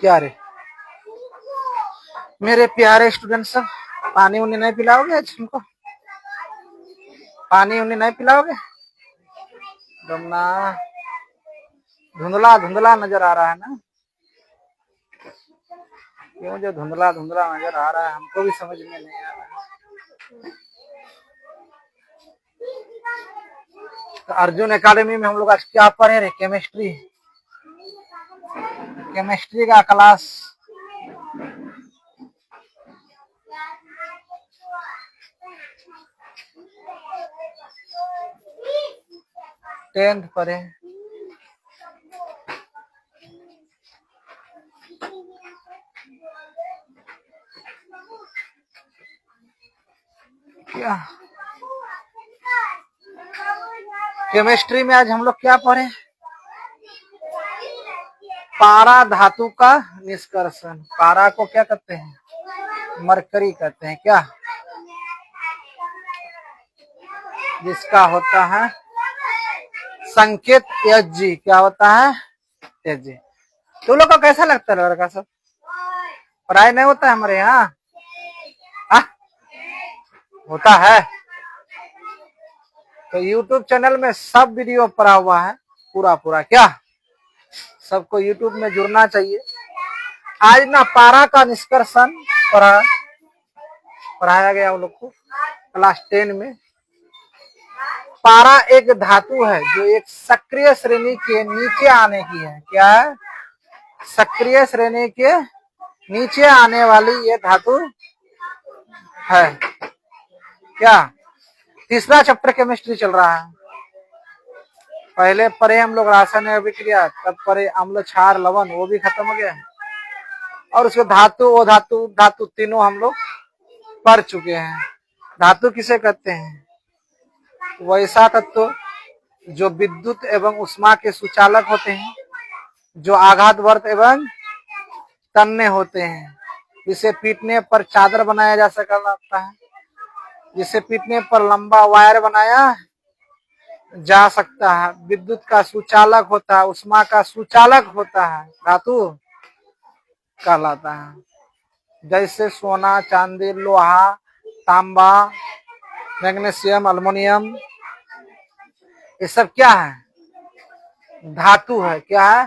क्या रे मेरे प्यारे स्टूडेंट सब, पानी उन्हें नहीं पिलाओगे? आज हमको पानी उन्हें नहीं पिलाओगे? तुमना धुंधला धुंधला नजर आ रहा है ना? क्यों जो धुंधला धुंधला नजर आ रहा है हमको भी समझ में नहीं आ रहा है। तो अर्जुन एकेडमी में हम लोग आज क्या पढ़े रहे? केमिस्ट्री। केमिस्ट्री का क्लास टेंथ पढ़े। क्या केमिस्ट्री में आज हम लोग क्या पढ़े? पारा धातु का निष्कर्षण। पारा को क्या कहते हैं? मरकरी कहते हैं। क्या जिसका होता है संकेत Hg। क्या होता है? Hg। तुम लोग को कैसा लगता है लड़का सब? पढ़ाई नहीं होता है हमारे यहाँ? होता है। तो YouTube चैनल में सब वीडियो पड़ा हुआ है पूरा पूरा। क्या सबको YouTube में जुड़ना चाहिए। आज ना पारा का निष्कर्षण पढ़ाया गया उन लोग को क्लास 10 में। पारा एक धातु है जो एक सक्रिय श्रेणी के नीचे आने की है। क्या है? सक्रिय श्रेणी के नीचे आने वाली ये धातु है। क्या तीसरा चैप्टर केमिस्ट्री चल रहा है। पहले पढ़े हम लोग रासायनिक अभिक्रिया, तब पढ़े अम्ल क्षार लवण, वो भी खत्म हो गया। और उसके धातु ओ धातु धातु तीनों हम लोग पढ़ चुके हैं। धातु किसे कहते हैं? वैसा तत्व जो विद्युत एवं उष्मा के सुचालक होते हैं, जो आघातवर्त एवं तन्य होते हैं, जिसे पीटने पर चादर बनाया जा सकता है, जिसे पीटने पर लंबा वायर बनाया जा सकता है, विद्युत का सुचालक होता है, उष्मा का सुचालक होता है, धातु कहलाता है। जैसे सोना, चांदी, लोहा, तांबा, मैग्नीशियम, अल्युमिनियम, ये सब क्या है? धातु है। क्या है?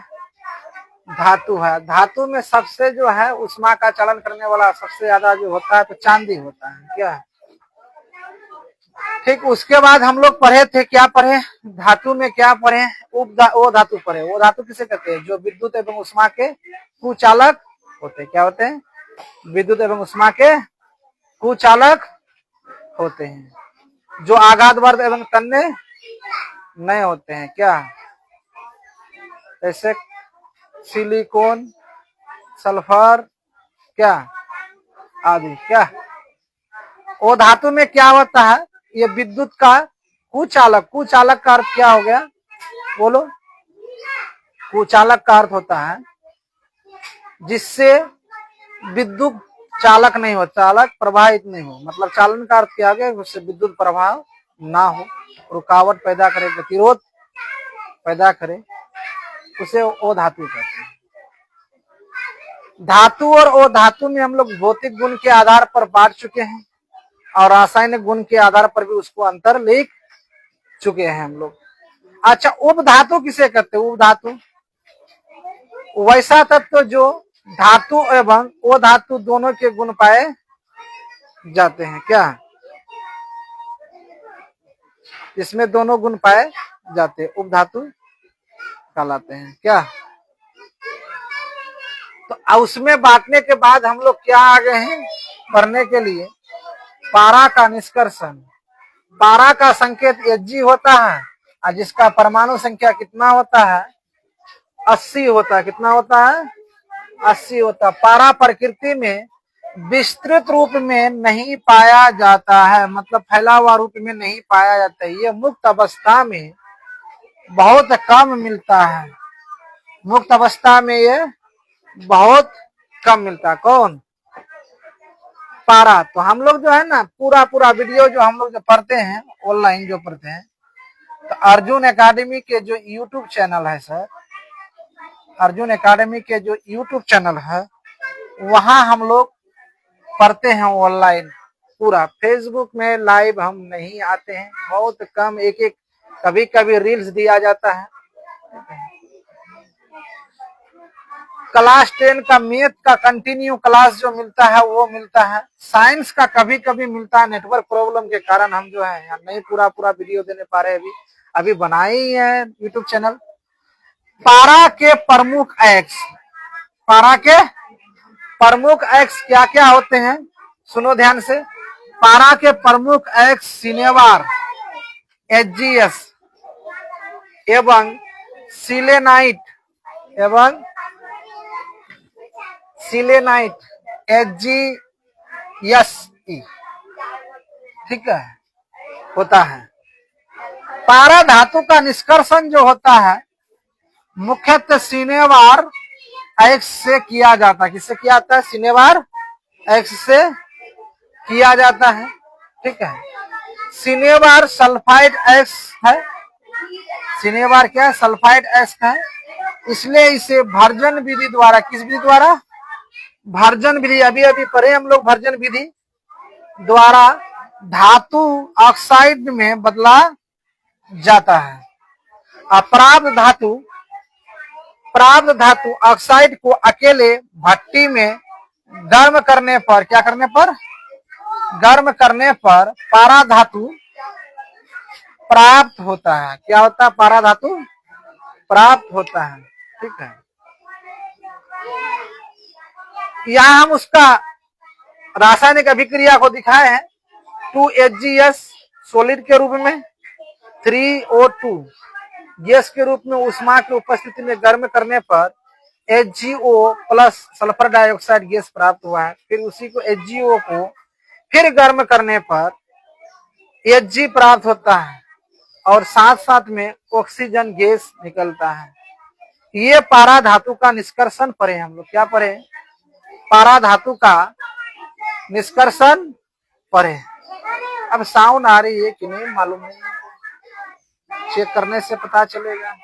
धातु है। धातु में सबसे जो है उष्मा का चलन करने वाला सबसे ज्यादा जो होता है तो चांदी होता है। क्या है? ठीक। उसके बाद हम लोग पढ़े थे, क्या पढ़े? धातु में क्या पढ़े? वो धातु पढ़े। वो धातु किसे कहते हैं? जो विद्युत एवं उष्मा के कुचालक होते हैं। क्या होते हैं? विद्युत एवं उष्मा के कुचालक होते हैं, जो आघातवर्त एवं तन्य नहीं होते हैं। क्या जैसे सिलिकॉन, सल्फर, क्या आदि। क्या वो धातु में क्या होता है? ये विद्युत का कुचालक। कुचालक का अर्थ क्या हो गया? बोलो। कुचालक का अर्थ होता है जिससे विद्युत चालक नहीं हो, चालक प्रभावित नहीं हो। मतलब चालन का अर्थ क्या है? उससे विद्युत प्रभाव ना हो, रुकावट पैदा करे, गतिरोध पैदा करे, उसे ओ धातु कहते हैं। धातु और ओ धातु में हम लोग भौतिक गुण के आधार पर बांट चुके हैं और रासायनिक गुण के आधार पर भी उसको अंतर लिख चुके हैं हम लोग। अच्छा, उपधातु किसे कहते हैं? उपधातु वैसा तत्व जो धातु एवं ओ धातु दोनों के गुण पाए जाते हैं। क्या इसमें दोनों गुण पाए जाते हैं, उपधातु कहलाते हैं। क्या तो उसमें बांटने के बाद हम लोग क्या आ गए हैं पढ़ने के लिए? पारा का निष्कर्षण। पारा का संकेत Hg होता है और जिसका परमाणु संख्या कितना होता है? 80 होता है। कितना होता है? 80 होता है। पारा प्रकृति में विस्तृत रूप में नहीं पाया जाता है, मतलब फैला हुआ रूप में नहीं पाया जाता है। ये मुक्त अवस्था में बहुत कम मिलता है। मुक्त अवस्था में ये बहुत कम मिलता है। कौन? पारा। तो हम लोग जो है ना पूरा वीडियो जो हम लोग जो पढ़ते हैं ऑनलाइन जो पढ़ते हैं, तो अर्जुन एकेडमी के जो YouTube चैनल है सर, अर्जुन एकेडमी के जो यूट्यूब चैनल है वहां हम लोग पढ़ते हैं ऑनलाइन पूरा। फेसबुक में लाइव हम नहीं आते हैं, बहुत कम, एक एक कभी कभी रील्स दिया जाता है। क्लास 10 का मैथ का कंटिन्यू क्लास जो मिलता है वो मिलता है। साइंस का कभी कभी मिलता है, नेटवर्क प्रॉब्लम के कारण हम जो है नहीं पूरा वीडियो देने पा रहे। अभी बनाए ही है यूट्यूब चैनल। पारा के प्रमुख एक्स, पारा के प्रमुख एक्स क्या क्या होते हैं सुनो ध्यान से। पारा के प्रमुख एक्स सिनेवार, एचजीएस एवं सिलेनाइट एचजीएसई, ठीक है, होता है। पारा धातु का निष्कर्षण जो होता है मुख्यतः सिनेवार एक्स से किया जाता है। किससे किया जाता है? सिनेवार एक्स से किया जाता है, ठीक है। सिनेवार सल्फाइड एक्स है, सिनेवार क्या है? सल्फाइड एक्स है, इसलिए इसे भर्जन विधि द्वारा, किस विधि द्वारा? भर्जन विधि, अभी अभी पढ़े हम लोग, भर्जन विधि द्वारा धातु ऑक्साइड में बदला जाता है। प्राप्त धातु ऑक्साइड को अकेले भट्टी में गर्म करने पर, क्या करने पर? गर्म करने पर पारा धातु प्राप्त होता है। क्या होता है? पारा धातु प्राप्त होता है, ठीक है। यहां हम उसका रासायनिक अभिक्रिया को दिखाए हैं। 2HgS सॉलिड के रूप में, 3O2 गैस के रूप में ऊष्मा की उपस्थिति में गर्म करने पर HgO plus sulphur dioxide gas प्राप्त हुआ है। फिर उसी को HgO को फिर गर्म करने पर Hg प्राप्त होता है और साथ साथ में ऑक्सीजन गैस निकलता है। ये पारा धातु का निष्कर्षण पढ़े हम लोग। क्या पढ़े? पारा धातु का निष्कर्षण पढ़े। अब साउंड आ रही है कि नहीं मालूम नहीं, चेक करने से पता चलेगा।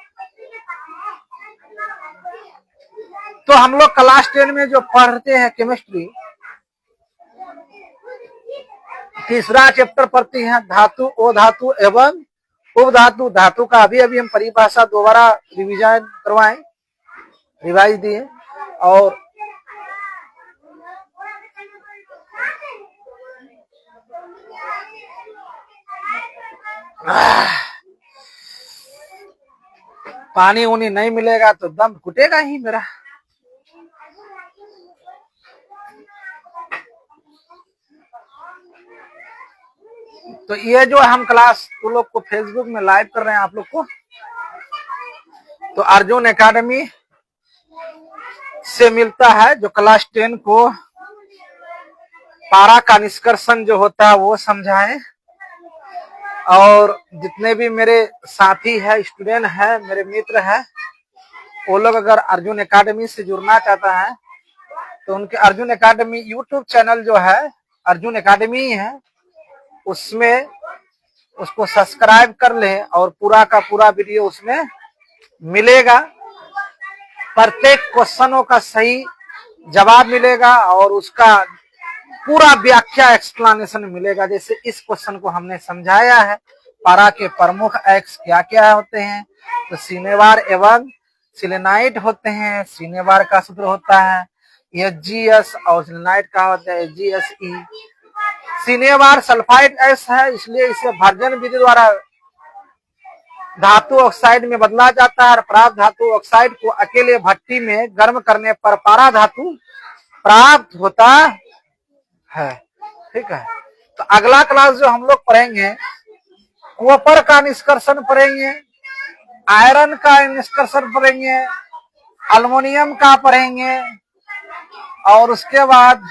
तो हम लोग क्लास 10 में जो पढ़ते हैं केमिस्ट्री, तीसरा चैप्टर पढ़ते हैं धातु, अधातु एवं उपधातु। धातु का अभी अभी हम परिभाषा दोबारा रिवीजन करवाएं, रिवाइज दिए। और पानी उनी नहीं मिलेगा तो दम घुटेगा ही मेरा। तो ये जो हम क्लास तुम लोग को फेसबुक में लाइव कर रहे हैं आप लोग को, तो अर्जुन एकेडमी से मिलता है। जो क्लास 10 को पारा का निष्कर्षण जो होता है वो समझाएं। और जितने भी मेरे साथी है, स्टूडेंट है, मेरे मित्र है, वो लोग अगर अर्जुन एकेडमी से जुड़ना चाहता है तो उनके अर्जुन एकेडमी यूट्यूब चैनल जो है अर्जुन एकेडमी है, उसमें उसको सब्सक्राइब कर ले और पूरा का पूरा वीडियो उसमें मिलेगा। प्रत्येक क्वेश्चनों का सही जवाब मिलेगा और उसका पूरा व्याख्या एक्सप्लेनेशन मिलेगा। जैसे इस क्वेश्चन को हमने समझाया है, पारा के प्रमुख एक्स क्या क्या होते हैं, तो सिनेवार एवं सिलेनाइट होते हैं। सिनेवार का सूत्र होता है HgS और सिलेनाइट का होता है HgSe। सिनेवार सल्फाइड एक्स है, इसलिए इसे भर्जन विधि द्वारा धातु ऑक्साइड में बदला जाता है। प्राप्त धातु ऑक्साइड को अकेले भट्टी में गर्म करने पर पारा धातु प्राप्त होता है, ठीक है। तो अगला क्लास जो हम लोग पढ़ेंगे, कॉपर का निष्कर्षण पढ़ेंगे, आयरन का निष्कर्षण पढ़ेंगे, अल्युमिनियम का पढ़ेंगे और उसके बाद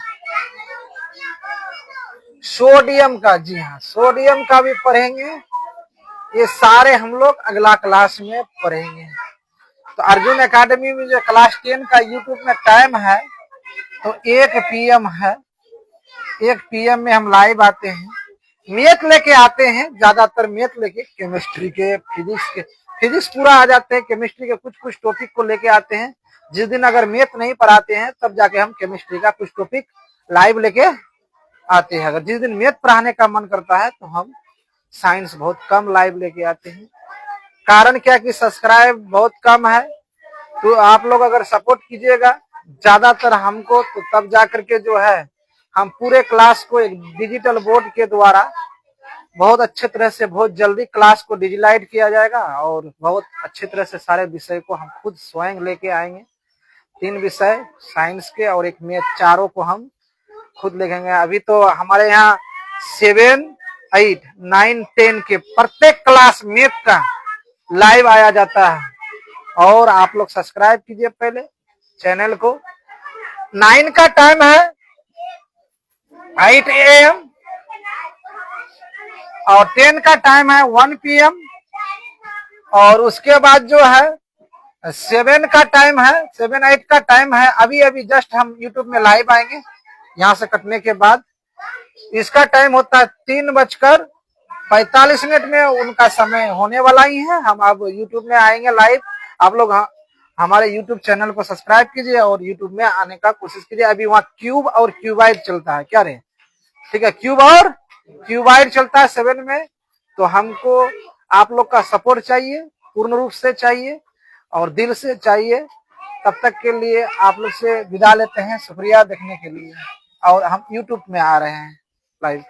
सोडियम का, जी हाँ, सोडियम का भी पढ़ेंगे। ये सारे हम लोग अगला क्लास में पढ़ेंगे। तो अर्जुन एकेडमी में जो क्लास 10 का यूट्यूब में टाइम है तो 1 PM है। 1 PM में हम लाइव आते हैं, मैथ लेके आते हैं, ज्यादातर मैथ लेके, केमिस्ट्री के, फिजिक्स के, फिजिक्स पूरा आ जाते हैं, केमिस्ट्री के कुछ कुछ टॉपिक को लेके आते हैं। जिस दिन अगर मैथ नहीं पढ़ाते हैं तब जाके हम केमिस्ट्री का कुछ टॉपिक लाइव लेके आते हैं। अगर जिस दिन मैथ पढ़ाने का मन करता है तो हम साइंस बहुत कम लाइव लेके आते हैं। कारण क्या कि सब्सक्राइब बहुत कम है, तो आप लोग अगर सपोर्ट कीजिएगा ज्यादातर हमको, तो तब जाकर के जो है हम पूरे क्लास को एक डिजिटल बोर्ड के द्वारा बहुत अच्छे तरह से बहुत जल्दी क्लास को डिजिटाइज किया जाएगा और बहुत अच्छे तरह से सारे विषय को हम खुद स्वयं लेके आएंगे। 3 विषय साइंस के और एक मैथ, चारों को हम खुद लिखेंगे। अभी तो हमारे यहाँ 7, 8, 9, 10 के प्रत्येक क्लास मैथ का लाइव आया जाता है। और आप लोग सब्सक्राइब कीजिए पहले चैनल को। 9 का टाइम है 8 AM और 10 का टाइम है 1 PM और उसके बाद जो है 7 का टाइम है, 7, 8 का टाइम है। अभी अभी जस्ट हम यूट्यूब में लाइव आएंगे यहाँ से कटने के बाद। इसका टाइम होता है 3:45 में, उनका समय होने वाला ही है। हम अब यूट्यूब में आएंगे लाइव। आप लोग हमारे यूट्यूब चैनल को सब्सक्राइब कीजिए और यूट्यूब में आने का कोशिश कीजिए। अभी वहाँ क्यूब और क्यूबाइड चलता है, क्या रे, ठीक है, क्यूब और क्यूबाइड चलता है 7 में। तो हमको आप लोग का सपोर्ट चाहिए, पूर्ण रूप से चाहिए और दिल से चाहिए। तब तक के लिए आप लोग से विदा लेते हैं। शुक्रिया देखने के लिए। और हम यूट्यूब में आ रहे हैं लाइव।